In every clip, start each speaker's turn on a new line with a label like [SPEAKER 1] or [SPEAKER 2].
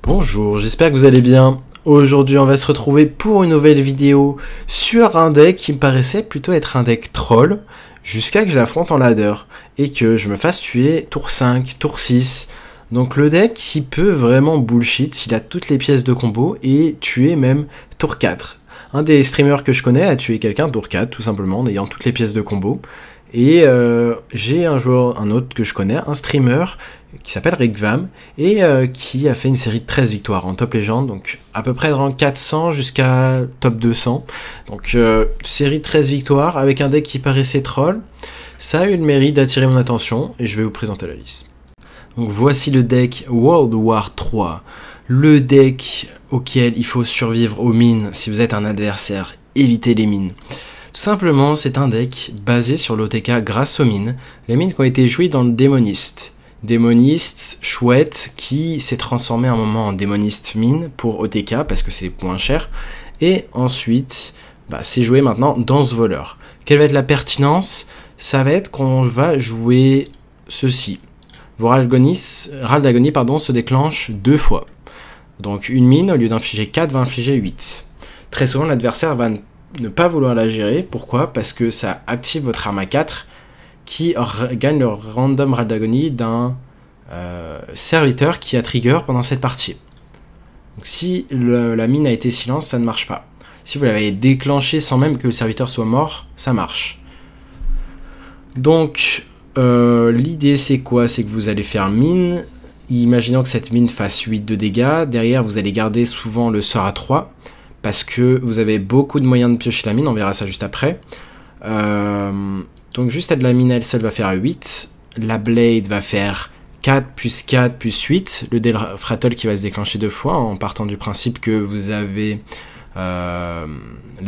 [SPEAKER 1] Bonjour, j'espère que vous allez bien. Aujourd'hui, on va se retrouver pour une nouvelle vidéo sur un deck qui me paraissait plutôt être un deck troll, jusqu'à que je l'affronte en ladder et que je me fasse tuer tour 5, tour 6. Donc le deck qui peut vraiment bullshit s'il a toutes les pièces de combo et tuer même tour 4. Un des streamers que je connais a tué quelqu'un tour 4 tout simplement en ayant toutes les pièces de combo. Et j'ai un autre que je connais, un streamer qui s'appelle Rigvam et qui a fait une série de 13 victoires en top légende, donc à peu près de rang 400 jusqu'à top 200. Donc série de 13 victoires avec un deck qui paraissait troll. Ça a eu le mérite d'attirer mon attention et je vais vous présenter la liste. Donc voici le deck World War 3, le deck auquel il faut survivre aux mines. Si vous êtes un adversaire, évitez les mines. Tout simplement, c'est un deck basé sur l'OTK grâce aux mines. Les mines qui ont été jouées dans le démoniste. Démoniste chouette qui s'est transformé à un moment en démoniste mine pour OTK parce que c'est moins cher. Et ensuite, c'est joué maintenant dans ce voleur. Quelle va être la pertinence? Ça va être qu'on va jouer ceci. Vos Râles d'agonie se déclenchent 2 fois. Donc une mine, au lieu d'infliger 4, va infliger 8. Très souvent, l'adversaire va ne pas vouloir la gérer. Pourquoi? Parce que ça active votre arme à 4 qui gagne le random Râle d'agonie d'un serviteur qui a trigger pendant cette partie. Donc si la mine a été silence, ça ne marche pas. Si vous l'avez déclenché sans même que le serviteur soit mort, ça marche. Donc l'idée c'est quoi? C'est que vous allez faire mine. Imaginons que cette mine fasse 8 de dégâts. Derrière, vous allez garder souvent le sort à 3. Parce que vous avez beaucoup de moyens de piocher la mine, on verra ça juste après. Donc juste de la mine elle seule va faire 8. La blade va faire 4 plus 4 plus 8. Le Delfratol qui va se déclencher 2 fois, en partant du principe que vous avez la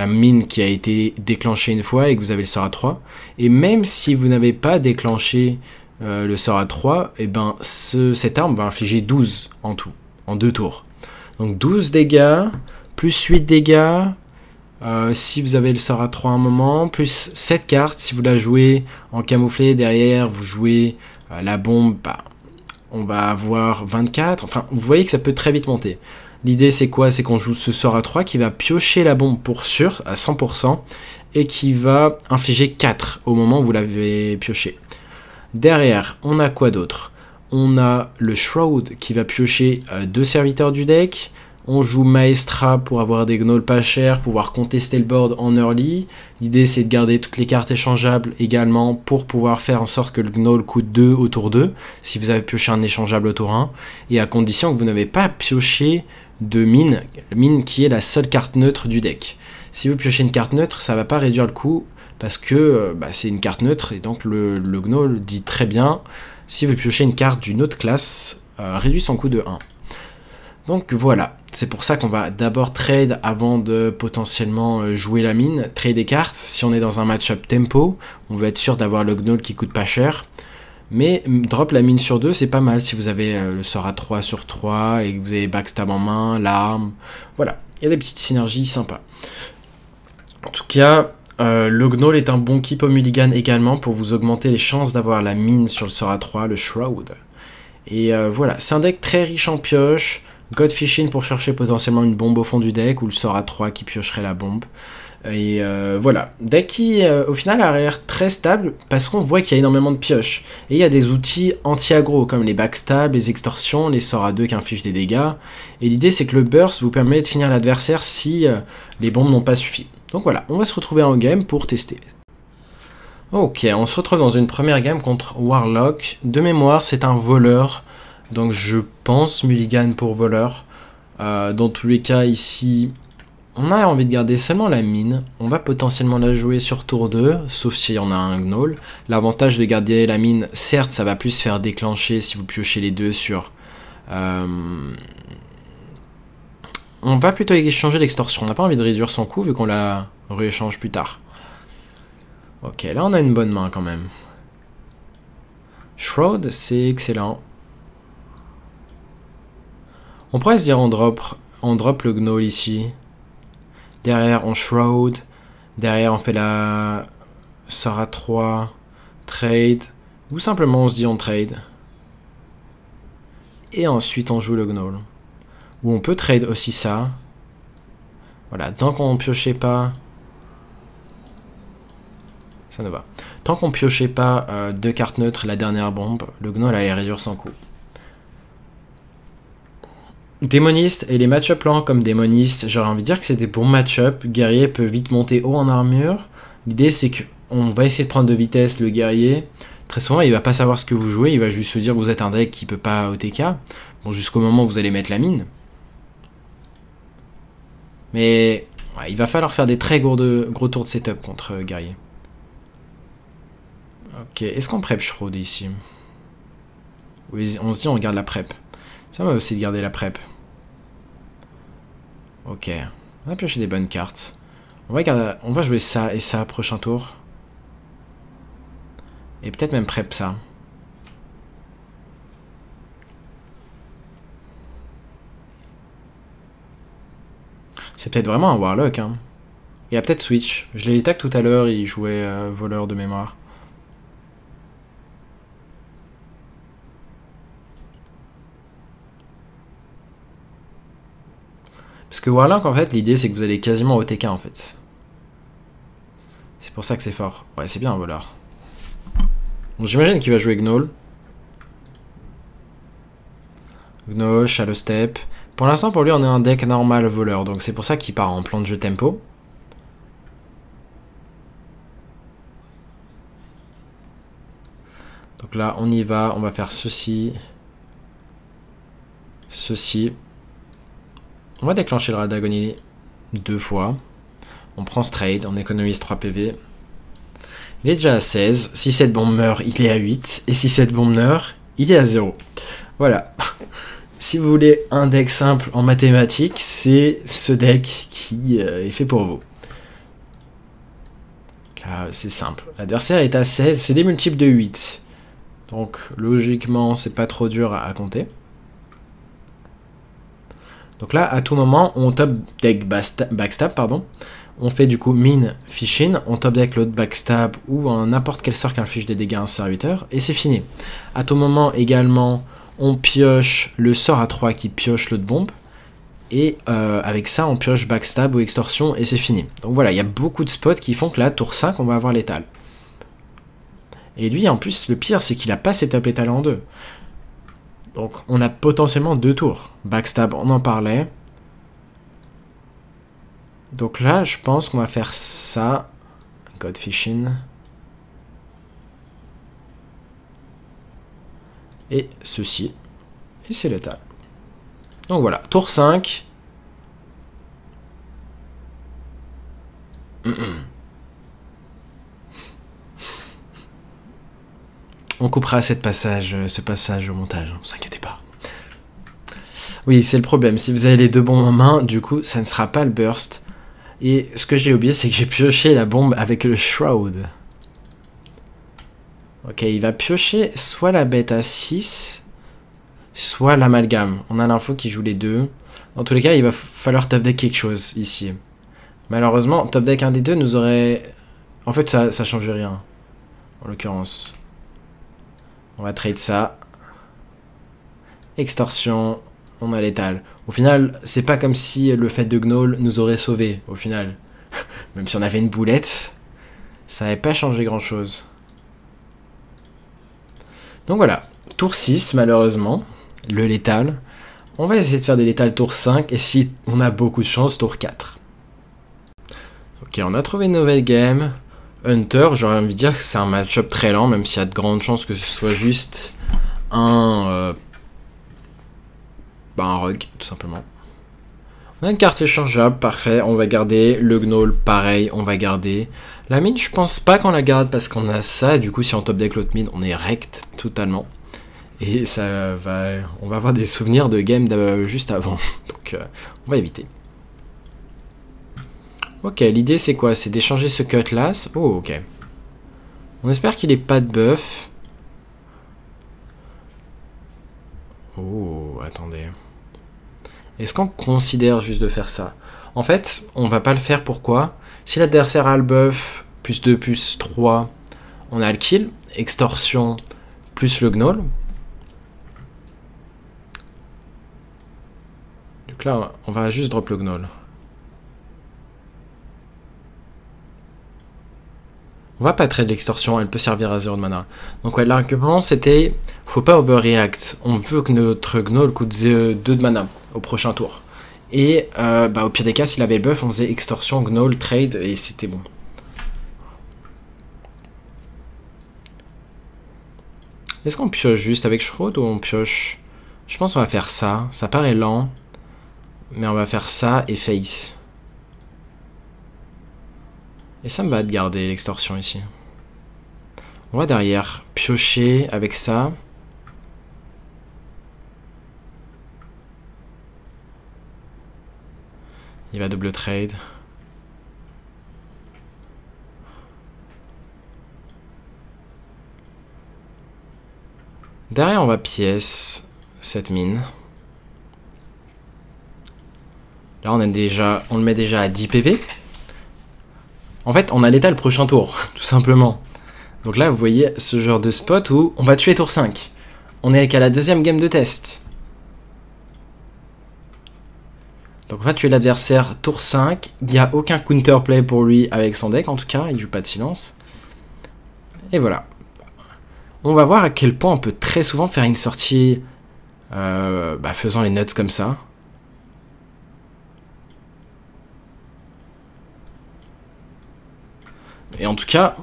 [SPEAKER 1] mine qui a été déclenchée une fois et que vous avez le sort à 3. Et même si vous n'avez pas déclenché le sort à 3, et cette arme va infliger 12 en tout, en 2 tours. Donc 12 dégâts... plus 8 dégâts, si vous avez le sort à 3 à un moment, plus 7 cartes, si vous la jouez en camouflé, derrière vous jouez la bombe, on va avoir 24, enfin vous voyez que ça peut très vite monter. L'idée c'est quoi? C'est qu'on joue ce sort à 3 qui va piocher la bombe pour sûr, à 100%, et qui va infliger 4 au moment où vous l'avez pioché. Derrière, on a quoi d'autre? On a le Shroud qui va piocher 2 serviteurs du deck. On joue Maestra pour avoir des gnolls pas chers, pouvoir contester le board en early. L'idée c'est de garder toutes les cartes échangeables également pour pouvoir faire en sorte que le gnoll coûte 2 au tour 2, si vous avez pioché un échangeable au tour 1, et à condition que vous n'avez pas pioché de mine, qui est la seule carte neutre du deck. Si vous piochez une carte neutre, ça va pas réduire le coût, parce que c'est une carte neutre, et donc le gnoll dit très bien, si vous piochez une carte d'une autre classe, réduit son coût de 1. Donc voilà, c'est pour ça qu'on va d'abord trade avant de potentiellement jouer la mine, trade des cartes. Si on est dans un match-up tempo, on veut être sûr d'avoir le gnoll qui coûte pas cher. Mais drop la mine sur 2, c'est pas mal si vous avez le sort à 3 sur 3 et que vous avez backstab en main, l'arme. Voilà, il y a des petites synergies sympas. En tout cas, le gnoll est un bon keep au mulligan également pour vous augmenter les chances d'avoir la mine sur le sort à 3, le Shroud. Et voilà, c'est un deck très riche en pioche. Godfishing pour chercher potentiellement une bombe au fond du deck, ou le sort à 3 qui piocherait la bombe. Et voilà, deck qui au final a l'air très stable, parce qu'on voit qu'il y a énormément de pioches. Et il y a des outils anti-aggro, comme les backstabs, les extorsions, les sorts à 2 qui infligent des dégâts. Et l'idée c'est que le burst vous permet de finir l'adversaire si les bombes n'ont pas suffi. Donc voilà, on va se retrouver en game pour tester. Ok, on se retrouve dans une première game contre Warlock. De mémoire, c'est un voleur. Donc je pense mulligan pour voleur. Dans tous les cas ici, on a envie de garder seulement la mine. On va potentiellement la jouer sur tour 2, sauf si on a un gnoll. L'avantage de garder la mine, certes ça va plus faire déclencher si vous piochez les deux sur... On va plutôt échanger l'extorsion. On n'a pas envie de réduire son coût vu qu'on la rééchange plus tard. Ok, là on a une bonne main quand même. Shroud, c'est excellent. On pourrait se dire on drop le gnoll ici. Derrière on Shroud. Derrière on fait la sort à 3. Trade. Ou simplement on se dit on trade. Et ensuite on joue le gnoll. Ou on peut trade aussi ça. Voilà, tant qu'on piochait pas... Ça ne va. Tant qu'on piochait pas 2 cartes neutres, la dernière bombe, le gnoll allait réduire son coût. Démoniste et les match-up lents comme démoniste, j'aurais envie de dire que c'est des bons match-up. Guerrier peut vite monter haut en armure. L'idée c'est qu'on va essayer de prendre de vitesse le guerrier. Très souvent il va pas savoir ce que vous jouez, il va juste se dire que vous êtes un deck qui peut pas OTK. Bon, jusqu'au moment où vous allez mettre la mine. Mais ouais, il va falloir faire des très gros tours de setup contre guerrier. Ok, est-ce qu'on prep Shroud ici? Oui, on se dit on garde la prep. Ça va aussi de garder la prep. Ok, on va piocher des bonnes cartes. On va jouer ça et ça prochain tour. Et peut-être même prep ça. C'est peut-être vraiment un Warlock. Hein. Il a peut-être switch. Je l'ai tag tout à l'heure, il jouait voleur de mémoire. Parce que Warlock, en fait, l'idée c'est que vous allez quasiment OTK en fait. C'est pour ça que c'est fort. Ouais, c'est bien un voleur. Bon, j'imagine qu'il va jouer Gnoll. Gnoll, Shallow Step. Pour l'instant, pour lui, on est un deck normal voleur. Donc c'est pour ça qu'il part en plan de jeu tempo. Donc là, on y va. On va faire ceci. Ceci. On va déclencher le Radagonii 2 fois. On prend ce trade. On économise 3 PV. Il est déjà à 16. Si cette bombe meurt, il est à 8. Et si cette bombe meurt, il est à 0. Voilà. Si vous voulez un deck simple en mathématiques, c'est ce deck qui est fait pour vous. Là, c'est simple. L'adversaire est à 16. C'est des multiples de 8. Donc, logiquement, c'est pas trop dur à compter. Donc là, à tout moment, on top deck backstab, pardon. On fait du coup mine, fish-in, on top deck l'autre backstab ou n'importe quel sort qui inflige des dégâts à un serviteur, et c'est fini. À tout moment également, on pioche le sort à 3 qui pioche l'autre bombe, et avec ça, on pioche backstab ou extorsion, et c'est fini. Donc voilà, il y a beaucoup de spots qui font que là, tour 5, on va avoir létal. Et lui, en plus, le pire, c'est qu'il a pas setup létal en 2. Donc on a potentiellement 2 tours. Backstab, on en parlait. Donc là, je pense qu'on va faire ça. Godfishing. Et ceci. Et c'est létal. Donc voilà, tour 5. On coupera ce passage au montage, ne vous inquiétez pas. Oui, c'est le problème. Si vous avez les deux bombes en main, du coup, ça ne sera pas le burst. Et ce que j'ai oublié, c'est que j'ai pioché la bombe avec le Shroud. Ok, il va piocher soit la bête à 6, soit l'amalgame. On a l'info qui joue les deux. Dans tous les cas, il va falloir top deck quelque chose ici. Malheureusement, top deck un des deux nous aurait... En fait, ça change rien. En l'occurrence. On va trade ça. Extorsion. On a létal. Au final, c'est pas comme si le fait de Gnoll nous aurait sauvés, au final. Même si on avait une boulette, ça n'avait pas changé grand chose. Donc voilà, tour 6 malheureusement, le létal. On va essayer de faire des létals tour 5 et si on a beaucoup de chance, tour 4. Ok, on a trouvé une nouvelle game. Hunter, j'aurais envie de dire que c'est un match-up très lent, même s'il y a de grandes chances que ce soit juste un rogue, tout simplement. On a une carte échangeable, parfait. On va garder le Gnoll, pareil, on va garder. La mine, je pense pas qu'on la garde parce qu'on a ça. Du coup, si on top deck l'autre mine, on est rect totalement. Et ça va, on va avoir des souvenirs de game juste avant. Donc, on va éviter. Ok, l'idée c'est quoi? C'est d'échanger ce Cutlass. Oh, ok. On espère qu'il n'ait pas de buff. Oh, attendez. Est-ce qu'on considère juste de faire ça? En fait, on va pas le faire. Pourquoi? Si l'adversaire a le buff, plus 2, plus 3, on a le kill. Extorsion, plus le Gnoll. Donc là, on va juste drop le Gnoll. On va pas trade l'extorsion, elle peut servir à 0 de mana. Donc ouais, l'argument c'était, faut pas overreact. On veut que notre Gnoll coûte 2 de mana au prochain tour. Et au pire des cas, s'il avait le buff, on faisait extorsion, Gnoll, trade, et c'était bon. Est-ce qu'on pioche juste avec Shroud ou on pioche... Je pense qu'on va faire ça. Ça paraît lent. Mais on va faire ça et face. Et ça me va de garder l'extorsion ici. On va derrière piocher avec ça. Il va double trade. Derrière, on va pièce cette mine. Là, on le met déjà à 10 PV. En fait, on a l'état le prochain tour, tout simplement. Donc là, vous voyez ce genre de spot où on va tuer tour 5. On est qu'à la deuxième game de test. Donc on va tuer l'adversaire tour 5. Il n'y a aucun counterplay pour lui avec son deck, en tout cas. Il joue pas de silence. Et voilà. On va voir à quel point on peut très souvent faire une sortie faisant les nuts comme ça. Et en tout cas,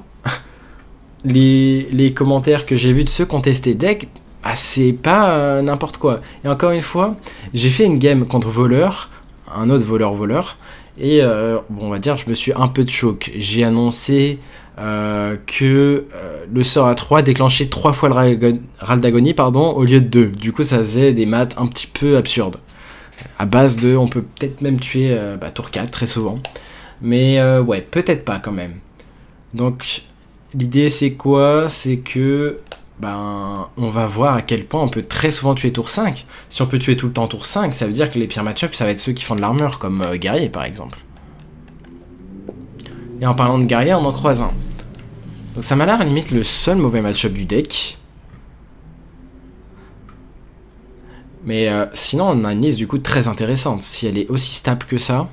[SPEAKER 1] les commentaires que j'ai vus de ceux qui ont testé deck, c'est pas n'importe quoi. Et encore une fois, j'ai fait une game contre voleur, un autre voleur, et on va dire je me suis un peu de choc. J'ai annoncé que le sort à 3 déclenchait 3 fois le râle d'agonie au lieu de 2. Du coup ça faisait des maths un petit peu absurdes. À base de, on peut peut-être même tuer tour 4 très souvent. Mais ouais, peut-être pas quand même. Donc l'idée c'est quoi? C'est que on va voir à quel point on peut très souvent tuer tour 5. Si on peut tuer tout le temps tour 5, ça veut dire que les pires match-ups ça va être ceux qui font de l'armure, comme guerrier par exemple. Et en parlant de guerrier, on en croise un. Donc ça m'a l'air à limite le seul mauvais match-up du deck. Mais sinon on a une liste du coup très intéressante. Si elle est aussi stable que ça,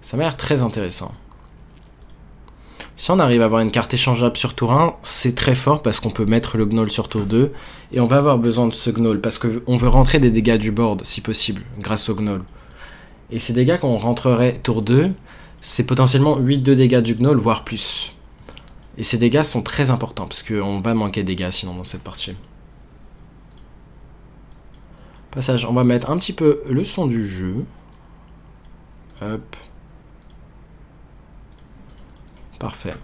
[SPEAKER 1] ça m'a l'air très intéressant. Si on arrive à avoir une carte échangeable sur tour 1, c'est très fort parce qu'on peut mettre le Gnoll sur tour 2. Et on va avoir besoin de ce Gnoll parce qu'on veut rentrer des dégâts du board si possible grâce au Gnoll. Et ces dégâts qu'on rentrerait tour 2, c'est potentiellement 8 de dégâts du Gnoll, voire plus. Et ces dégâts sont très importants parce qu'on va manquer de dégâts sinon dans cette partie. Passage, on va mettre un petit peu le son du jeu. Hop. Parfait.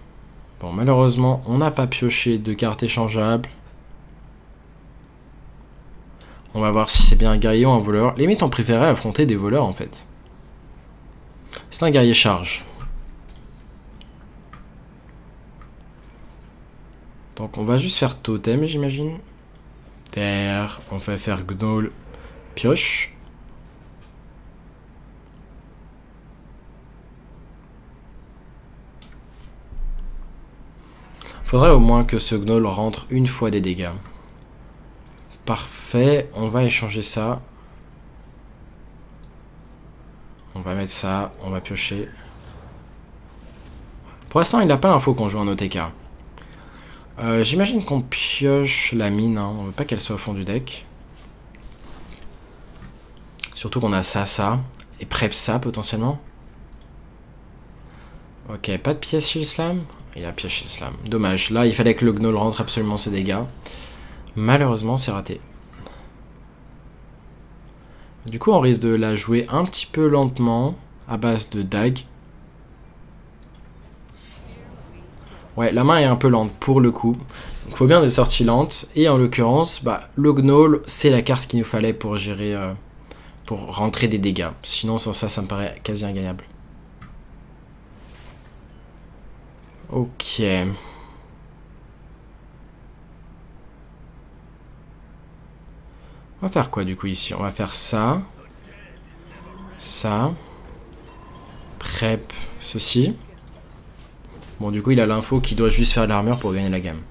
[SPEAKER 1] Bon, malheureusement, on n'a pas pioché de cartes échangeables. On va voir si c'est bien un guerrier ou un voleur. Limite, on préférait affronter des voleurs, en fait. C'est un guerrier charge. Donc, on va juste faire totem, j'imagine. Terre. On va faire Gnoll. Pioche. Faudrait au moins que ce Gnoll rentre une fois des dégâts. Parfait, on va échanger ça. On va mettre ça, on va piocher. Pour l'instant, il n'a pas l'info qu'on joue en OTK. J'imagine qu'on pioche la mine, hein. On veut pas qu'elle soit au fond du deck. Surtout qu'on a ça, et prep ça potentiellement. Ok, pas de pièce Shield Slam. Il a pièce Shield Slam. Dommage, là il fallait que le Gnoll rentre absolument ses dégâts. Malheureusement, c'est raté. Du coup, on risque de la jouer un petit peu lentement, à base de dag. Ouais, la main est un peu lente pour le coup. Il faut bien des sorties lentes. Et en l'occurrence, le Gnoll, c'est la carte qu'il nous fallait pour gérer, pour rentrer des dégâts. Sinon, sur ça, ça me paraît quasi ingagnable. Ok. On va faire quoi du coup ici? On va faire ça. Ça. Prep ceci. Bon, du coup, il a l'info qu'il doit juste faire de l'armure pour gagner la game.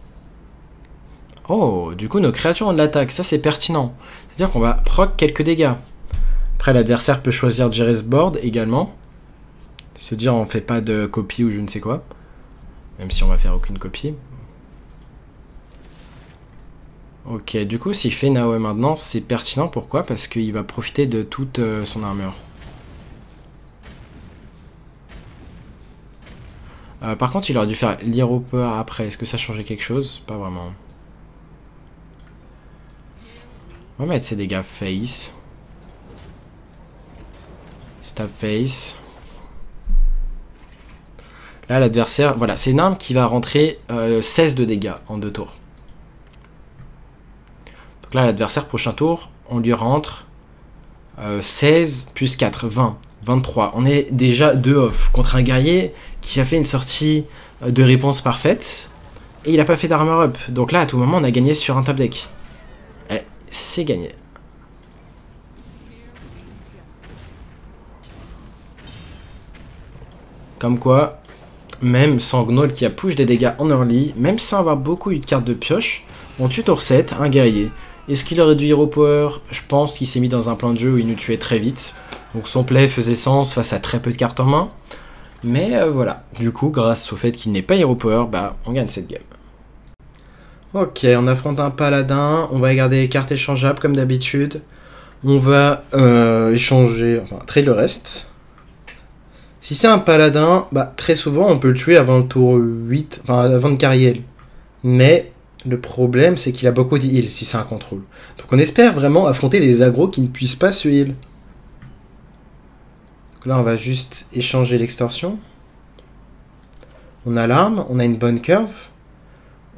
[SPEAKER 1] Oh, du coup, nos créatures ont de l'attaque. Ça, c'est pertinent. C'est-à-dire qu'on va proc quelques dégâts. Après, l'adversaire peut choisir de gérer ce board également. Se dire, on fait pas de copie ou je ne sais quoi. Même si on va faire aucune copie. Ok, du coup, s'il fait Naoe maintenant, c'est pertinent. Pourquoi? Parce qu'il va profiter de toute son armure. Par contre, il aurait dû faire l'Hieroper après. Est-ce que ça changeait quelque chose? Pas vraiment. On va mettre ses dégâts face. Stab face. Là, l'adversaire... Voilà, c'est une arme qui va rentrer 16 de dégâts en 2 tours. Donc là, l'adversaire, prochain tour, on lui rentre 16 plus 4, 20, 23. On est déjà 2 off contre un guerrier qui a fait une sortie de réponse parfaite. Et il n'a pas fait d'armor up. Donc là, à tout moment, on a gagné sur un top deck. C'est gagné. Comme quoi, même sans Gnoll qui a push des dégâts en early, même sans avoir beaucoup eu de cartes de pioche, on tue tour 7, un guerrier. Est-ce qu'il aurait dû Hero Power? Je pense qu'il s'est mis dans un plan de jeu où il nous tuait très vite. Donc son play faisait sens face à très peu de cartes en main. Mais voilà, du coup, grâce au fait qu'il n'est pas Hero Power, bah, on gagne cette game. Ok, on affronte un paladin, on va garder les cartes échangeables comme d'habitude. On va échanger, enfin, trade le reste. Si c'est un paladin, bah, très souvent on peut le tuer avant le tour 8, enfin avant de Cariel. Mais le problème c'est qu'il a beaucoup de heal si c'est un contrôle. Donc on espère vraiment affronter des agros qui ne puissent pas se heal. Donc là on va juste échanger l'extorsion. On a l'arme, on a une bonne curve.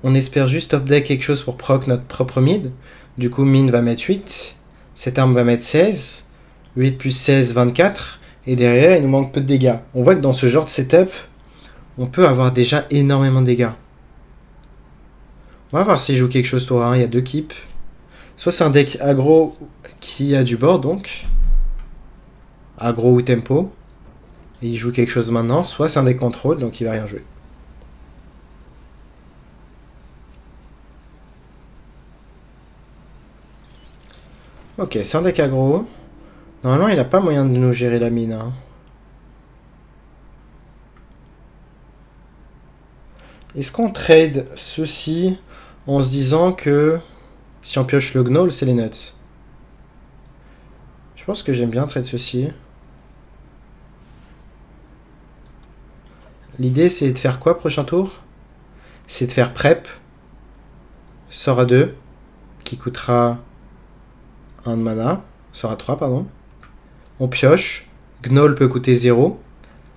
[SPEAKER 1] On espère juste top deck quelque chose pour proc notre propre mid. Du coup mine va mettre 8. Cette arme va mettre 16. 8 plus 16, 24. Et derrière, il nous manque peu de dégâts. On voit que dans ce genre de setup, on peut avoir déjà énormément de dégâts. On va voir s'il joue quelque chose tour 1. Il y a 2 keeps. Soit c'est un deck aggro qui a du board, donc. Aggro ou tempo. Et il joue quelque chose maintenant. Soit c'est un deck contrôle, donc il va rien jouer. Ok, c'est un deck aggro. Normalement, il n'a pas moyen de nous gérer la mine. Hein. Est-ce qu'on trade ceci en se disant que si on pioche le Gnoll, c'est les nuts? Je pense que j'aime bien trade ceci. L'idée, c'est de faire quoi prochain tour? C'est de faire prep. Sort à 2, qui coûtera 1 de mana. Sort à 3, pardon. On pioche, Gnoll peut coûter 0.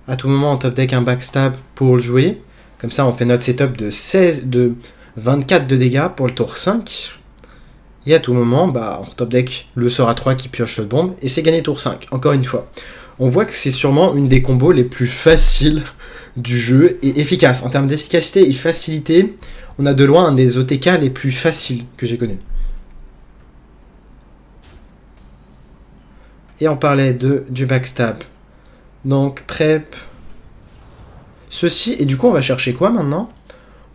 [SPEAKER 1] À tout moment, on top deck un backstab pour le jouer. Comme ça, on fait notre setup de 24 de dégâts pour le tour 5. Et à tout moment, bah, on top deck le sort à 3 qui pioche le bombe. Et c'est gagné tour 5, encore une fois. On voit que c'est sûrement une des combos les plus faciles du jeu et efficace. En termes d'efficacité et facilité, on a de loin un des OTK les plus faciles que j'ai connus. Et on parlait du backstab. Donc, prep. Ceci. Et du coup, on va chercher quoi maintenant?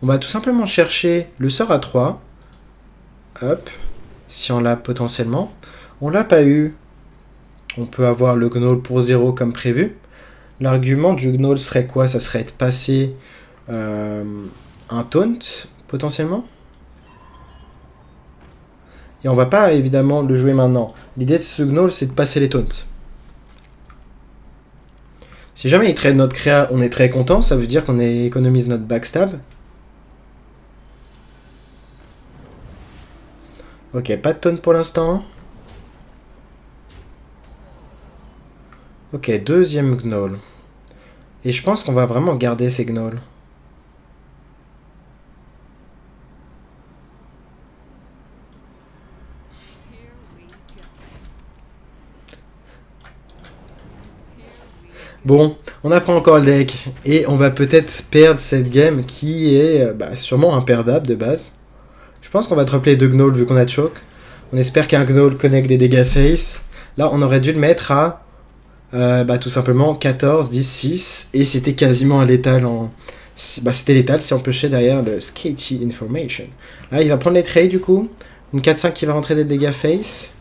[SPEAKER 1] On va tout simplement chercher le sort à 3. Hop. Si on l'a potentiellement. On l'a pas eu. On peut avoir le Gnoll pour 0 comme prévu. L'argument du Gnoll serait quoi? Ça serait de passer un taunt, potentiellement. Et on va pas évidemment le jouer maintenant. L'idée de ce Gnoll, c'est de passer les taunts. Si jamais il trade notre créa, on est très content. Ça veut dire qu'on économise notre backstab. Ok, pas de taunt pour l'instant. Ok, deuxième Gnoll. Et je pense qu'on va vraiment garder ces Gnolls. Bon, on apprend encore le deck et on va peut-être perdre cette game qui est sûrement imperdable de base. Je pense qu'on va dropper 2 Gnolls vu qu'on a choke. On espère qu'un Gnoll connecte des dégâts face. Là, on aurait dû le mettre à tout simplement 14, 10, 6 et c'était quasiment à l'étal en Bah, c'était létal si on piochait derrière le Sketchy Information. Là, il va prendre les traits du coup. Une 4-5 qui va rentrer des dégâts face.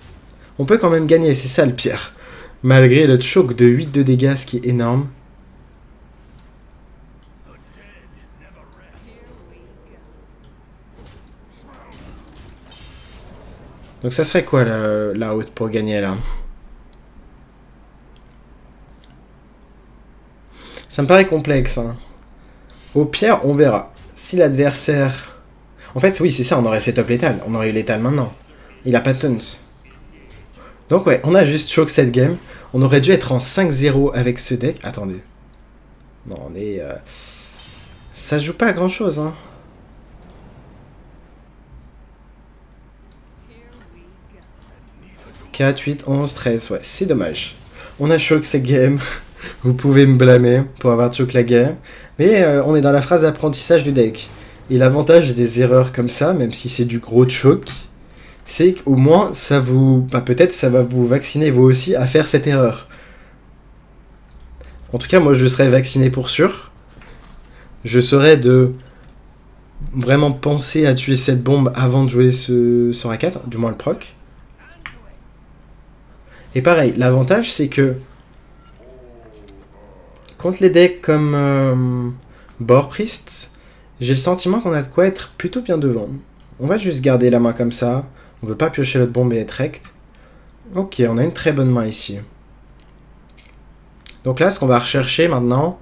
[SPEAKER 1] On peut quand même gagner, c'est ça le pire. Malgré le choc de 8 de dégâts, ce qui est énorme. Donc ça serait quoi la haute pour gagner là? Ça me paraît complexe. Hein. Au pire, on verra. Si l'adversaire... En fait, oui, c'est ça, on aurait setup létal. On aurait eu létal maintenant. Il a pas de taunt. Donc ouais, on a juste choc cette game. On aurait dû être en 5-0 avec ce deck. Attendez. Non, on est... Ça joue pas à grand chose, hein. « 4, 8, 11, 13. Ouais, c'est dommage. On a choc cette game. Vous pouvez me blâmer pour avoir choc la game. Mais on est dans la phrase d'apprentissage du deck. Et l'avantage des erreurs comme ça, même si c'est du gros choc, c'est qu'au moins, ça vous... Bah, peut-être ça va vous vacciner vous aussi à faire cette erreur. En tout cas, moi, je serais vacciné pour sûr. Je serais de vraiment penser à tuer cette bombe avant de jouer ce A4, du moins le proc. Et pareil, l'avantage, c'est que contre les decks comme Boar Priest, j'ai le sentiment qu'on a de quoi être plutôt bien devant. On va juste garder la main comme ça. On veut pas piocher l'autre bombe et être rect. Ok, on a une très bonne main ici. Donc là, ce qu'on va rechercher maintenant...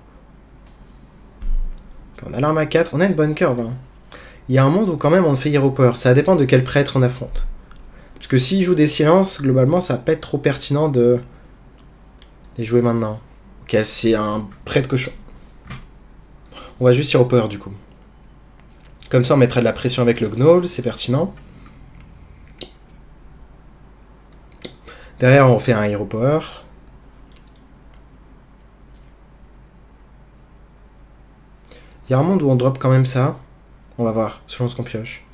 [SPEAKER 1] Quand on a l'arme à 4, on a une bonne curve. Hein. Il y a un monde où quand même on fait Hero Power. Ça dépend de quel prêtre on affronte. Parce que s'il joue des silences, globalement, ça va pas être trop pertinent de les jouer maintenant. Ok, c'est un prêtre cochon. On va juste Hero Power du coup. Comme ça, on mettra de la pression avec le Gnoll, c'est pertinent. Derrière, on refait un Hero Power. Il y a un monde où on drop quand même ça. On va voir, selon ce qu'on pioche.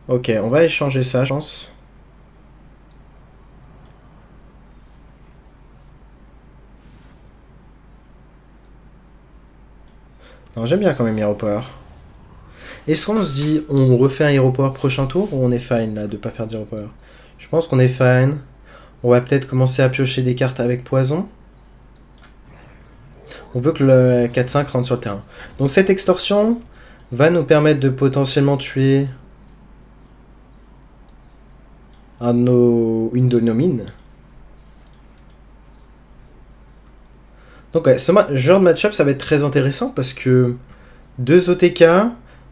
[SPEAKER 1] Ok, on va échanger ça, je pense. Non, j'aime bien quand même Hero Power. Est-ce qu'on se dit, on refait un Hero Power prochain tour ou on est fine là de pas faire d'Hero Power? Je pense qu'on est fine. On va peut-être commencer à piocher des cartes avec poison. On veut que le 4-5 rentre sur le terrain. Donc cette extorsion va nous permettre de potentiellement tuer une de nos mines. Donc ouais, ce genre de match-up, ça va être très intéressant parce que 2 OTK,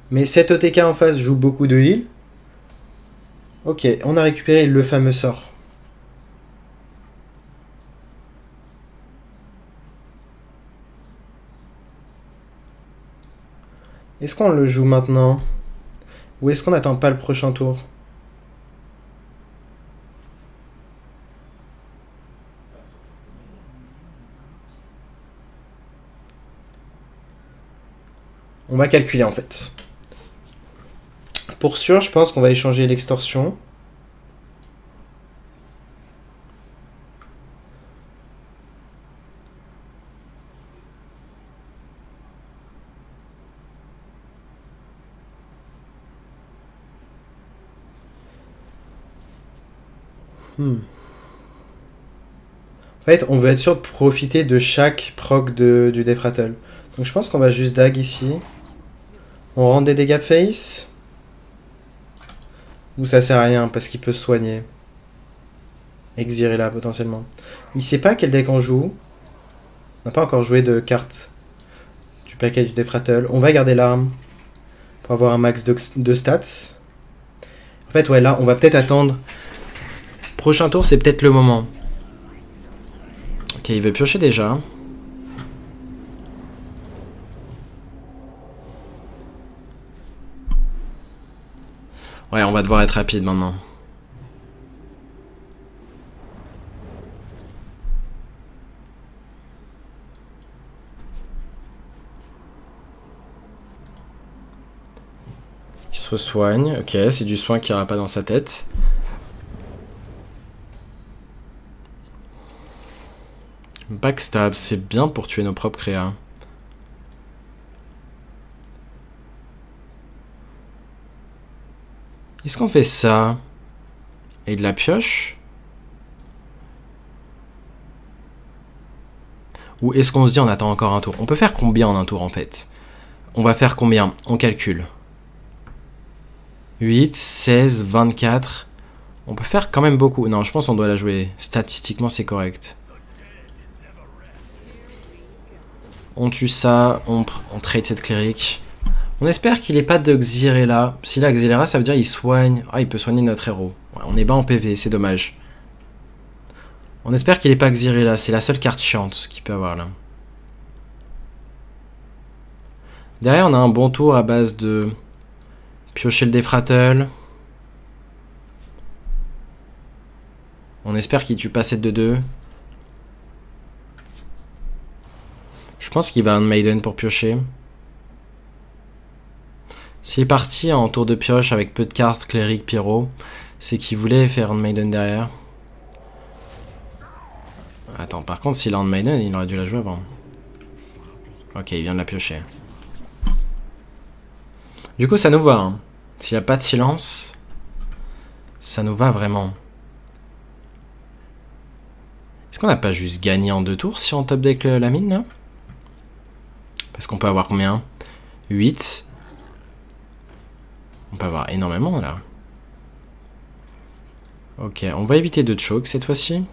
[SPEAKER 1] mais cet OTK en face joue beaucoup de heal. Ok, on a récupéré le fameux sort. Est-ce qu'on le joue maintenant? Ou est-ce qu'on n'attend pas le prochain tour? On va calculer en fait. Pour sûr, je pense qu'on va échanger l'extorsion. En fait, on veut être sûr de profiter de chaque proc du Death Rattle. Donc je pense qu'on va juste dag ici. On rentre des dégâts face. Ou ça sert à rien parce qu'il peut se soigner. Exiré là potentiellement. Il sait pas quel deck on joue. On n'a pas encore joué de cartes du package Death Rattle. On va garder l'arme pour avoir un max de stats. En fait, ouais, là, on va peut-être attendre. Prochain tour, c'est peut-être le moment. Ok, il veut piocher déjà. Ouais, on va devoir être rapide maintenant. Il se soigne. Ok, c'est du soin qui n'ira pas dans sa tête. Backstab, c'est bien pour tuer nos propres créas. Est-ce qu'on fait ça? Et de la pioche? Ou est-ce qu'on se dit on attend encore un tour? On peut faire combien en un tour en fait? On va faire combien? On calcule. 8, 16, 24. On peut faire quand même beaucoup. Non, je pense qu'on doit la jouer. Statistiquement, c'est correct. On tue ça, on trade cette cléric. On espère qu'il n'ait pas de Xyrella. S'il a Xyrella, ça veut dire qu'il soigne. Ah, il peut soigner notre héros. Ouais, on est bas en PV, c'est dommage. On espère qu'il n'ait pas Xyrella. C'est la seule carte chiante qu'il peut avoir là. Derrière, on a un bon tour à base de piocher le Défratel. On espère qu'il tue pas cette de 2. Je pense qu'il va Handmaiden pour piocher. S'il est parti en tour de pioche avec peu de cartes, cléric, pyro, c'est qu'il voulait faire Handmaiden derrière. Attends, par contre, s'il a Handmaiden, il aurait dû la jouer avant. Ok, il vient de la piocher. Du coup, ça nous va. Hein. S'il n'y a pas de silence, ça nous va vraiment. Est-ce qu'on n'a pas juste gagné en 2 tours si on top deck la mine là? Parce qu'on peut avoir combien? 8. On peut avoir énormément là. Ok, on va éviter de choke cette fois-ci.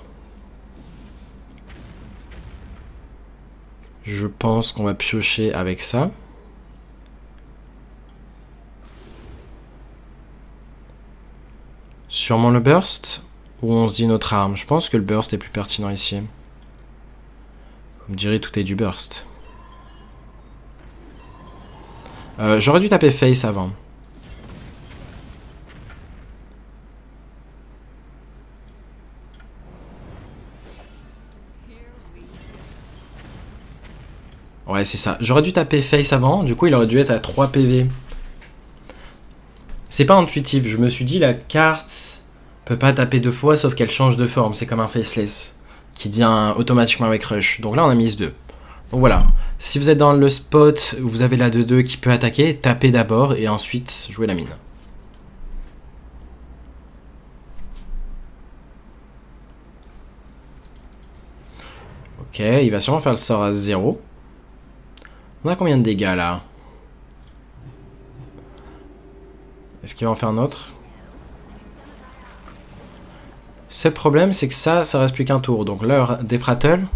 [SPEAKER 1] Je pense qu'on va piocher avec ça. Sûrement le burst. Ou on se dit notre arme. Je pense que le burst est plus pertinent ici. Vous me direz tout est du burst. J'aurais dû taper face avant. Ouais, c'est ça. J'aurais dû taper face avant. Du coup, il aurait dû être à 3 PV. C'est pas intuitif. Je me suis dit, la carte peut pas taper 2 fois, sauf qu'elle change de forme. C'est comme un faceless qui devient automatiquement avec rush. Donc là, on a mis 2. Donc voilà. Si vous êtes dans le spot, vous avez la 2-2 qui peut attaquer. Tapez d'abord et ensuite jouez la mine. Ok, il va sûrement faire le sort à 0. On a combien de dégâts là? Est-ce qu'il va en faire un autre? Ce problème, c'est que ça reste plus qu'un tour. Donc là, Défratel.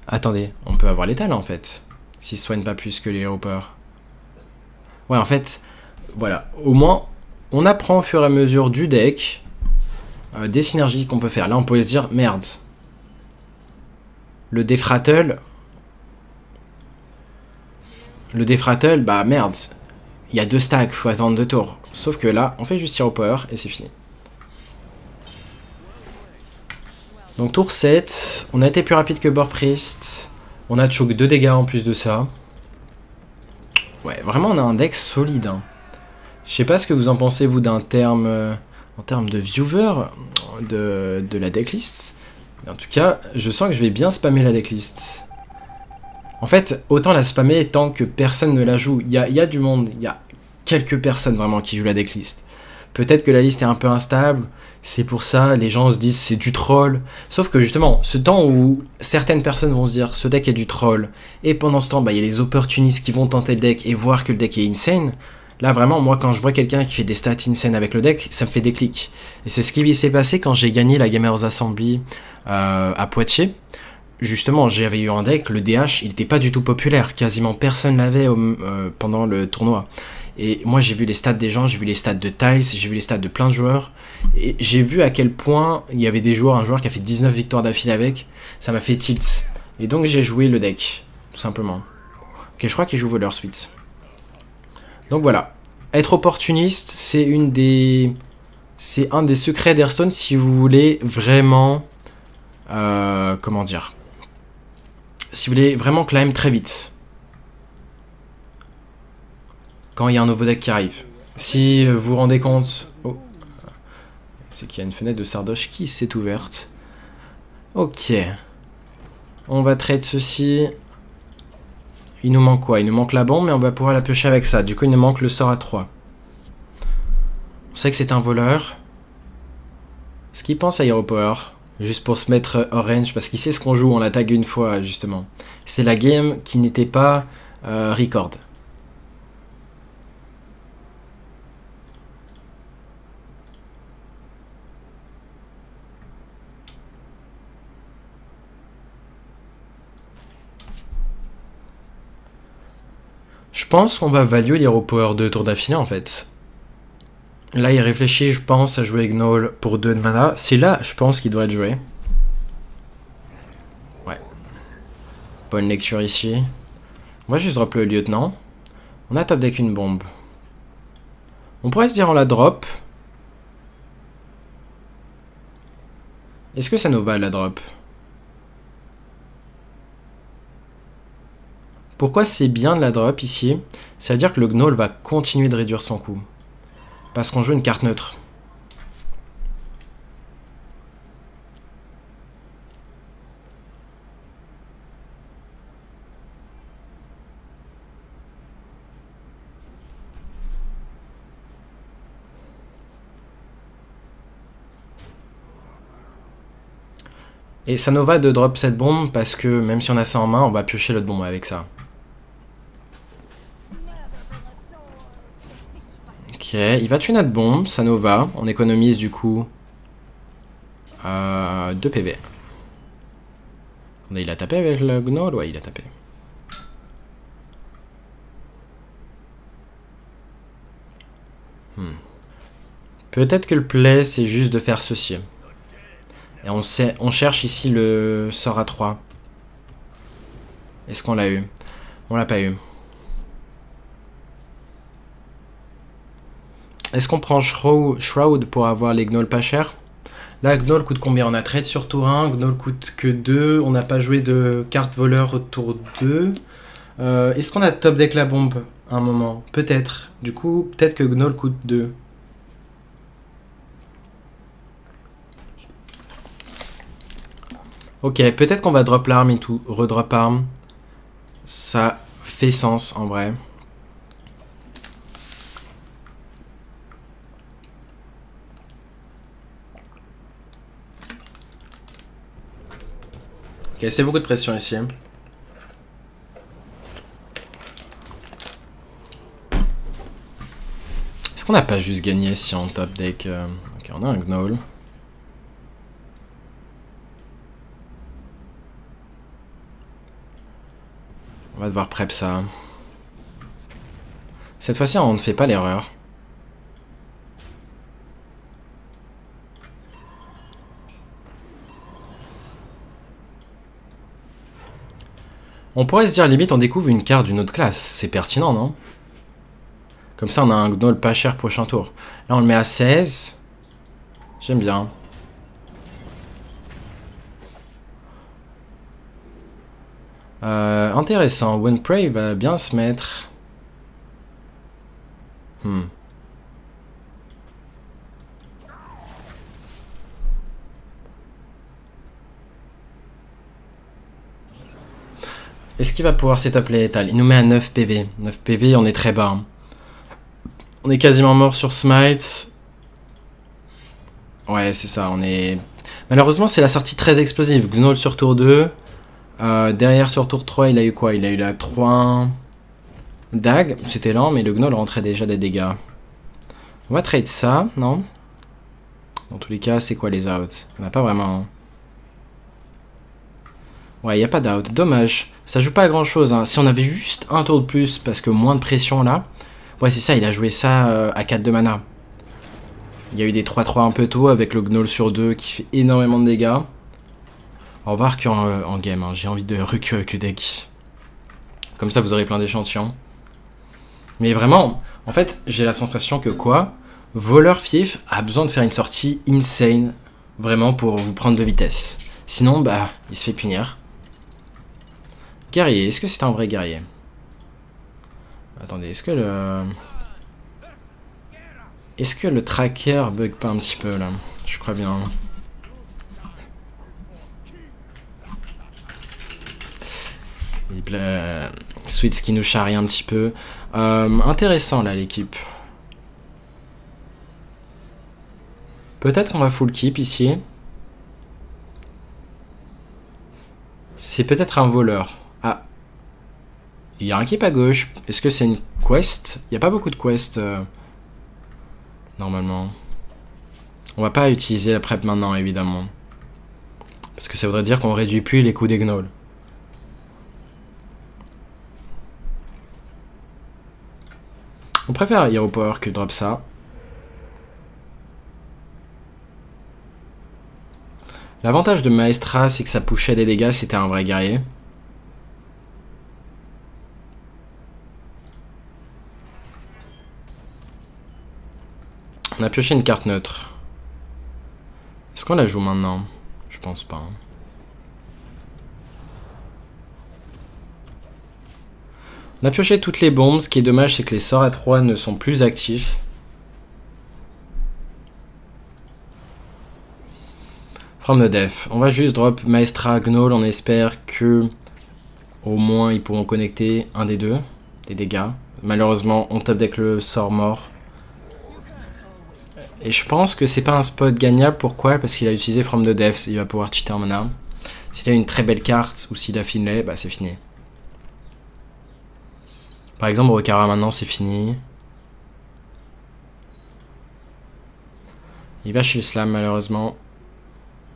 [SPEAKER 1] Attendez, on peut avoir l'étal en fait. S'il soigne pas plus que les hoppers. Ouais, en fait, voilà. Au moins, on apprend au fur et à mesure du deck des synergies qu'on peut faire. Là, on pourrait se dire, merde. Le Défratel, bah merde. Il y a 2 stacks, faut attendre 2 tours. Sauf que là, on fait juste tir au power et c'est fini. Donc tour 7, on a été plus rapide que Boar Priest. On a choke 2 dégâts en plus de ça. Ouais, vraiment on a un deck solide. Hein. Je sais pas ce que vous en pensez vous d'un terme... en termes de viewer de la decklist. Mais en tout cas, je sens que je vais bien spammer la decklist. En fait, autant la spammer tant que personne ne la joue. Il y a du monde, il y a quelques personnes vraiment qui jouent la decklist. Peut-être que la liste est un peu instable, c'est pour ça, les gens se disent c'est du troll. Sauf que justement, ce temps où certaines personnes vont se dire ce deck est du troll, et pendant ce temps, bah, il y a les opportunistes qui vont tenter le deck et voir que le deck est insane. Là vraiment, moi quand je vois quelqu'un qui fait des stats insane avec le deck, ça me fait des clics. Et c'est ce qui s'est passé quand j'ai gagné la Gamers Assembly à Poitiers. Justement, j'avais eu un deck, le DH, il n'était pas du tout populaire, quasiment personne l'avait pendant le tournoi. Et moi j'ai vu les stats des gens, j'ai vu les stats de Tice, j'ai vu les stats de plein de joueurs, et j'ai vu à quel point il y avait des joueurs, un joueur qui a fait 19 victoires d'affilée avec, ça m'a fait tilt. Et donc j'ai joué le deck, tout simplement. Ok, je crois qu'il joue Voleur Suite. Donc voilà, être opportuniste, c'est un des secrets d'Hearthstone si vous voulez vraiment, comment dire, si vous voulez vraiment climb très vite. Quand il y a un nouveau deck qui arrive. Si vous vous rendez compte... Oh. C'est qu'il y a une fenêtre de Sardoche qui s'est ouverte. Ok. On va trade ceci. Il nous manque quoi? Il nous manque la bombe, mais on va pouvoir la piocher avec ça. Du coup, il nous manque le sort à 3. On sait que c'est un voleur. Est-ce qu'il pense à Hero Power? Juste pour se mettre orange, parce qu'il sait ce qu'on joue, on l'attaque une fois, justement. C'est la game qui n'était pas record. Je pense qu'on va value l'Hero Power 2 tours d'affilée, en fait. Là, il réfléchit, je pense, à jouer Gnoll pour 2 de mana. C'est là, je pense, qu'il doit être joué. Ouais. Bonne lecture ici. On va juste drop le lieutenant. On a top deck une bombe. On pourrait se dire on la drop. Est-ce que ça nous va la drop? Pourquoi c'est bien de la drop ici? Ça veut dire que le Gnoll va continuer de réduire son coût. Parce qu'on joue une carte neutre. Et ça nous va de drop cette bombe parce que même si on a ça en main, on va piocher l'autre bombe avec ça. Ok, il va tuer notre bombe, ça nous va. On économise du coup 2 PV. Il a tapé avec le Gnoll? Ouais, il a tapé. Peut-être que le play, c'est juste de faire ceci. Et on cherche ici le sort à 3. Est-ce qu'on l'a eu? On l'a pas eu. Est-ce qu'on prend Shroud pour avoir les Gnolls pas chers? Là, Gnoll coûte combien? On a trade sur tour 1, Gnoll coûte que 2. On n'a pas joué de carte voleur au tour 2. Est-ce qu'on a top deck la bombe à un moment? Peut-être. Du coup, peut-être que Gnoll coûte 2. Ok, peut-être qu'on va drop l'arme et tout. Redrop arme. Ça fait sens en vrai. Ok, c'est beaucoup de pression ici. Est-ce qu'on n'a pas juste gagné si on top deck Ok, on a un Gnoll. On va devoir prep ça. Cette fois-ci, on ne fait pas l'erreur. On pourrait se dire, limite, on découvre une carte d'une autre classe. C'est pertinent, non? Comme ça, on a un Gnoll pas cher prochain tour. Là, on le met à 16. J'aime bien. Intéressant. Windprey va bien se mettre. Est-ce qu'il va pouvoir setup les létales? Il nous met à 9 PV. 9 PV, on est très bas. On est quasiment mort sur Smite. Ouais, c'est ça, on est... Malheureusement, c'est la sortie très explosive. Gnoll sur tour 2. Derrière, sur tour 3, il a eu quoi? Il a eu la 3... Dag. C'était lent, mais le Gnoll rentrait déjà des dégâts. On va trade ça, non? Dans tous les cas, c'est quoi les outs? On n'a pas vraiment... Ouais, il n'y a pas d'out. Dommage. Ça joue pas à grand chose. Hein. Si on avait juste un tour de plus, parce que moins de pression là. Ouais, c'est ça, il a joué ça à 4 de mana. Il y a eu des 3-3 un peu tôt avec le Gnoll sur 2 qui fait énormément de dégâts. On va voir qu'en game, hein, j'ai envie de reculer avec le deck. Comme ça, vous aurez plein d'échantillons. Mais vraiment, en fait, j'ai la sensation que quoi? Voleur Fief a besoin de faire une sortie insane. Vraiment pour vous prendre de vitesse. Sinon, bah, il se fait punir. Guerrier, est-ce que c'est un vrai guerrier? Attendez, est-ce que le tracker bug pas un petit peu là? Je crois bien. Sweets qui nous charrie un petit peu. Intéressant là l'équipe. Peut-être qu'on va full keep ici. C'est peut-être un voleur. Ah. Il y a un keep à gauche. Est-ce que c'est une quest? Il n'y a pas beaucoup de quests. Normalement. On va pas utiliser la prep maintenant évidemment. Parce que ça voudrait dire qu'on réduit plus les coups des gnolls. On préfère Hero Power que drop ça. L'avantage de Maestra, c'est que ça pushait des dégâts si c'était un vrai guerrier. On a pioché une carte neutre. Est-ce qu'on la joue maintenant? Je pense pas. On a pioché toutes les bombes. Ce qui est dommage, c'est que les sorts à 3 ne sont plus actifs. From the Death. On va juste drop Maestra Gnoll. On espère que au moins ils pourront connecter un des deux. Des dégâts. Malheureusement, on top deck le sort mort. Et je pense que c'est pas un spot gagnable. Pourquoi? Parce qu'il a utilisé From the Death. Il va pouvoir cheater en mana. S'il a une très belle carte ou s'il a Finlay, bah c'est fini. Par exemple, Rokara maintenant c'est fini. Il va chez le slam malheureusement.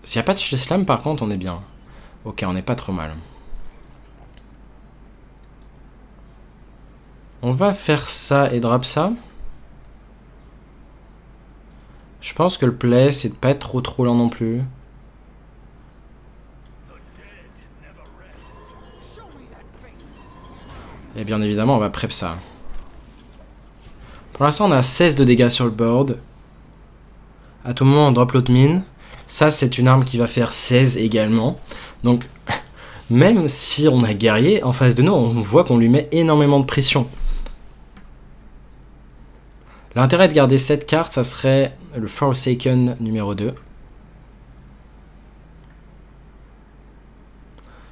[SPEAKER 1] S'il n'y a pas de chez le slam par contre on est bien. Ok, on n'est pas trop mal. On va faire ça et drop ça. Je pense que le play c'est de pas être trop lent non plus. Et bien évidemment on va prep ça. Pour l'instant on a 16 de dégâts sur le board. À tout moment on drop l'autre mine. Ça c'est une arme qui va faire 16 également. Donc même si on a guerrier en face de nous, on voit qu'on lui met énormément de pression. L'intérêt de garder cette carte, ça serait le Forsaken numéro 2.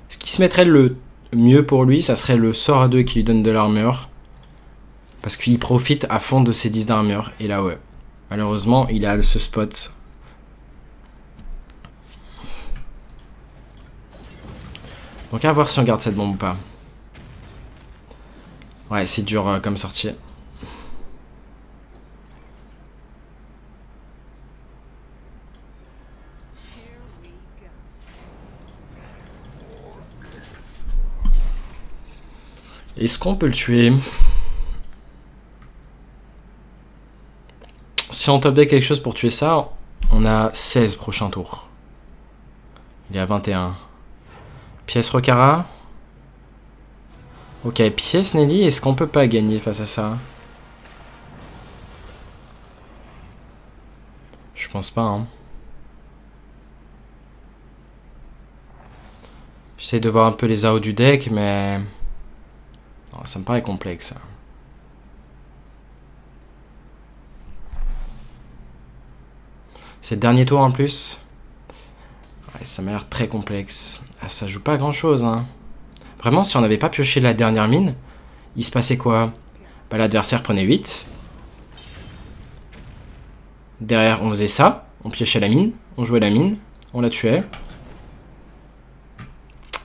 [SPEAKER 1] Ce qui se mettrait le mieux pour lui, ça serait le sort à 2 qui lui donne de l'armure. Parce qu'il profite à fond de ses 10 d'armure. Et là, ouais. Malheureusement, il a ce spot. Donc à voir si on garde cette bombe ou pas. Ouais, c'est dur comme sortie. Est-ce qu'on peut le tuer? Si on top deck quelque chose pour tuer ça, on a 16 prochains tours. Il est à 21. Pièce Rokara. Ok, pièce Nelly, est-ce qu'on peut pas gagner face à ça? Je pense pas, hein. J'essaie de voir un peu les AO du deck, mais... Oh, ça me paraît complexe. C'est le dernier tour en plus. Ouais, ça m'a l'air très complexe. Ah, ça joue pas à grand chose, hein. Vraiment, si on n'avait pas pioché la dernière mine, il se passait quoi? Bah, l'adversaire prenait 8. Derrière, on faisait ça. On piochait la mine. On jouait la mine. On la tuait.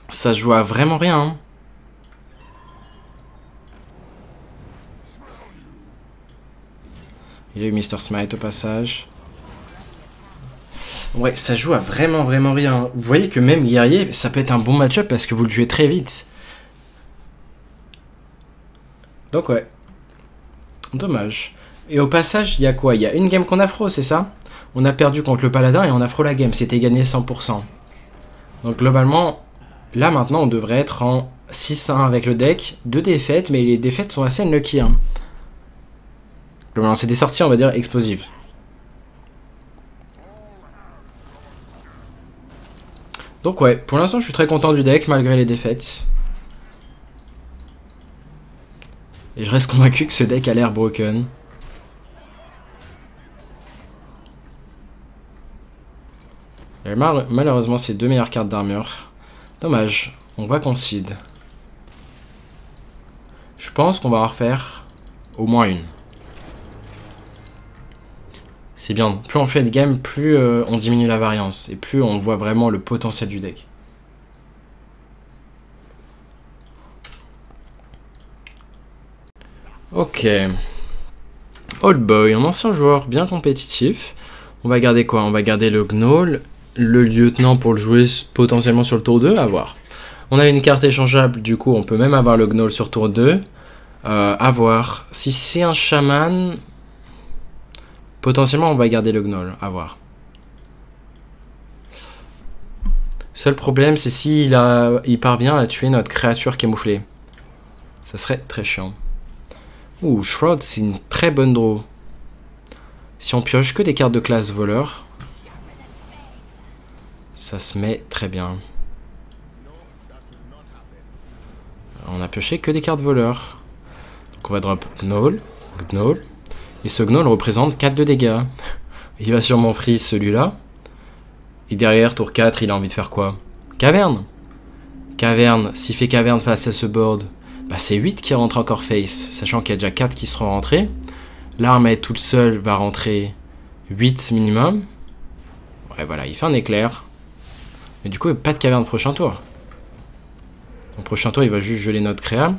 [SPEAKER 1] Ça se joue à vraiment rien, hein. Il a eu Mr. Smite au passage. Ouais, ça joue à vraiment rien. Vous voyez que même guerrier, ça peut être un bon match-up parce que vous le jouez très vite. Donc ouais. Dommage. Et au passage, il y a quoi? Il y a une game qu'on afro, c'est ça? On a perdu contre le paladin et on afro la game. C'était gagné 100%. Donc globalement, là maintenant, on devrait être en 6-1 avec le deck. 2 défaites, mais les défaites sont assez unlucky, hein. Globalement, c'est des sorties, on va dire, explosives. Donc ouais, pour l'instant je suis très content du deck malgré les défaites. Et je reste convaincu que ce deck a l'air broken. Et malheureusement c'est 2 meilleures cartes d'armure. Dommage, on va concede. pense qu'on va en refaire au moins une. C'est bien. Plus on fait de game, plus on diminue la variance. Et plus on voit vraiment le potentiel du deck. Ok. Old Boy, un ancien joueur bien compétitif. On va garder quoi? On va garder le Gnoll, le lieutenant pour le jouer potentiellement sur le tour 2, à voir. On a une carte échangeable, du coup on peut même avoir le Gnoll sur tour 2. À voir. Si c'est un chaman, potentiellement on va garder le Gnoll, à voir. Seul problème c'est s'il il parvient à tuer notre créature camouflée. Ça serait très chiant. Ouh, Shroud, c'est une très bonne draw. Si on pioche que des cartes de classe voleur, ça se met très bien. On a pioché que des cartes voleurs. Donc on va drop Gnoll, Gnoll. Et ce Gnoll représente 4 de dégâts. Il va sûrement freeze celui-là. Et derrière, tour 4, il a envie de faire quoi? Caverne. Caverne, s'il fait caverne face à ce board, bah c'est 8 qui rentrent encore face, sachant qu'il y a déjà 4 qui seront rentrés. L'armée toute seule va rentrer 8 minimum. Ouais, voilà, il fait un éclair. Mais du coup, pas de caverne prochain tour. Au prochain tour, il va juste geler notre créa.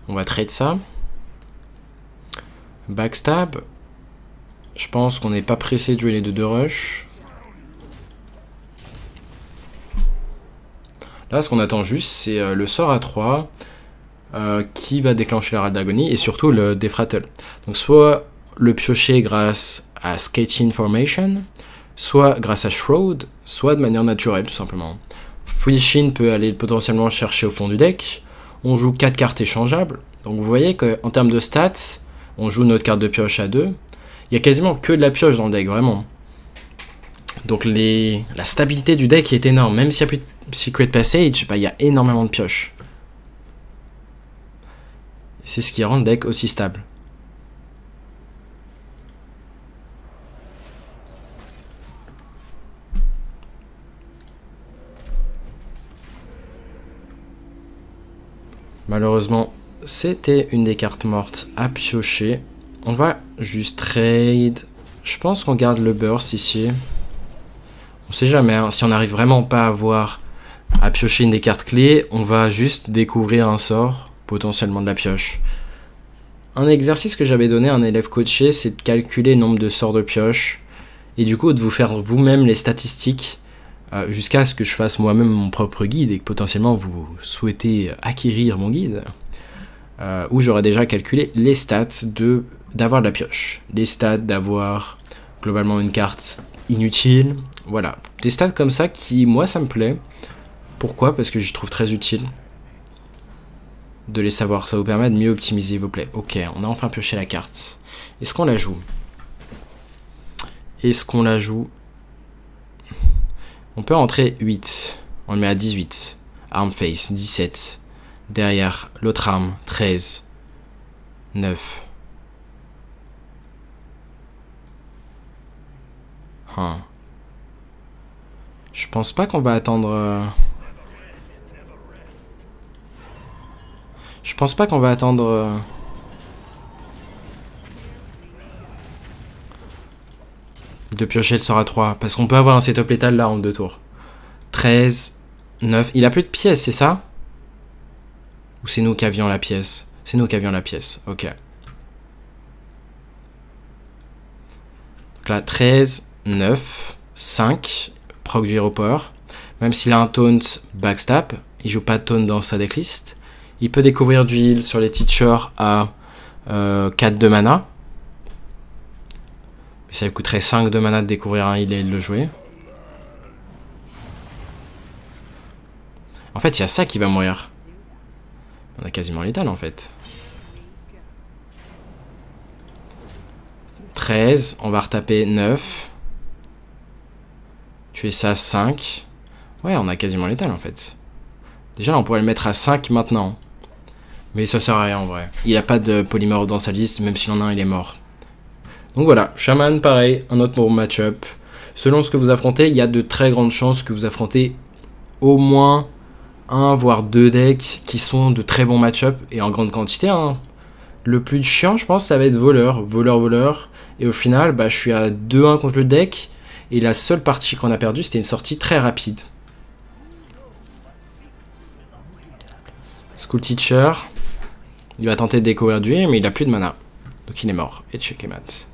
[SPEAKER 1] On va trade ça. Backstab. Je pense qu'on n'est pas pressé de jouer les 2 rush. Là, ce qu'on attend juste, c'est le sort à 3 qui va déclencher la râle d'agonie et surtout le Defrattle. Donc, soit le piocher grâce à Sketching Formation, soit grâce à Shroud, soit de manière naturelle, tout simplement. Fuishin peut aller potentiellement chercher au fond du deck. On joue 4 cartes échangeables. Donc, vous voyez qu'en termes de stats, on joue notre carte de pioche à 2. Il y a quasiment que de la pioche dans le deck, vraiment. Donc, la stabilité du deck est énorme. Même s'il n'y a plus de Secret Passage, bah, il y a énormément de pioches. C'est ce qui rend le deck aussi stable. Malheureusement, c'était une des cartes mortes à piocher. On va juste trade. Je pense qu'on garde le burst ici. On sait jamais, hein. Si on n'arrive vraiment pas à piocher une des cartes clés, on va juste découvrir un sort, potentiellement de la pioche. Un exercice que j'avais donné à un élève coaché, c'est de calculer le nombre de sorts de pioche et du coup de vous faire vous-même les statistiques jusqu'à ce que je fasse moi-même mon propre guide et que potentiellement vous souhaitez acquérir mon guide où j'aurais déjà calculé les stats d'avoir de la pioche, les stats d'avoir globalement une carte inutile, voilà, des stats comme ça qui moi ça me plaît. Pourquoi? Parce que je trouve très utile de les savoir, ça vous permet de mieux optimiser vos plays. Ok, on a enfin pioché la carte. Est-ce qu'on la joue? Est-ce qu'on la joue? On peut rentrer 8. On le met à 18. Arm face, 17. Derrière, l'autre arme, 13. 9. Je pense pas qu'on va attendre... Je pense pas qu'on va attendre... de piocher le sort à 3. Parce qu'on peut avoir un setup létal là en 2 tours. 13, 9. Il a plus de pièces, c'est ça? Ou c'est nous qui avions la pièce? C'est nous qui avions la pièce, ok. Donc là, 13, 9, 5. Proc du Hero Power. Même s'il a un taunt backstab, il joue pas de taunt dans sa decklist. Il peut découvrir du heal sur les teachers à 4 de mana. Mais ça lui coûterait 5 de mana de découvrir un heal et de le jouer. En fait, il y a ça qui va mourir. On a quasiment létal en fait. 13, on va retaper 9. Tuer ça 5. Ouais, on a quasiment létal en fait. Déjà là, on pourrait le mettre à 5 maintenant. Mais ça sert à rien en vrai. Il a pas de polymorphe dans sa liste, même s'il en a un, il est mort. Donc voilà, Shaman, pareil, un autre match-up. Selon ce que vous affrontez, il y a de très grandes chances que vous affrontez au moins un voire deux decks qui sont de très bons match-up et en grande quantité. Hein. Le plus chiant, je pense, ça va être voleur. Et au final, bah, je suis à 2-1 contre le deck. Et la seule partie qu'on a perdue, c'était une sortie très rapide. School Teacher. Il va tenter de découvrir du mais il a plus de mana. Donc il est mort. Et checkmate.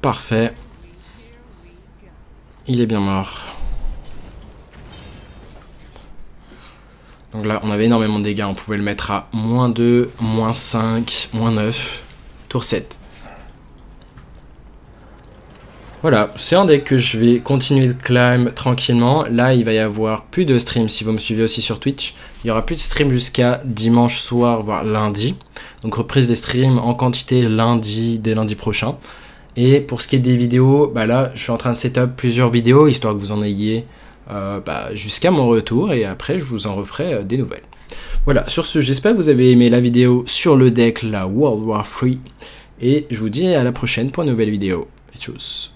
[SPEAKER 1] Parfait. Il est bien mort. Donc là, on avait énormément de dégâts. On pouvait le mettre à -2, -5, -9. Tour 7. Voilà, c'est un deck que je vais continuer de climb tranquillement. Là, il va y avoir plus de stream si vous me suivez aussi sur Twitch. Il y aura plus de stream jusqu'à dimanche soir, voire lundi. Donc reprise des streams en quantité lundi, dès lundi prochain. Et pour ce qui est des vidéos, bah là, je suis en train de setup plusieurs vidéos, histoire que vous en ayez jusqu'à mon retour. Et après, je vous en referai des nouvelles. Voilà, sur ce, j'espère que vous avez aimé la vidéo sur le deck, la World War 3. Et je vous dis à la prochaine pour une nouvelle vidéo. Tchuss.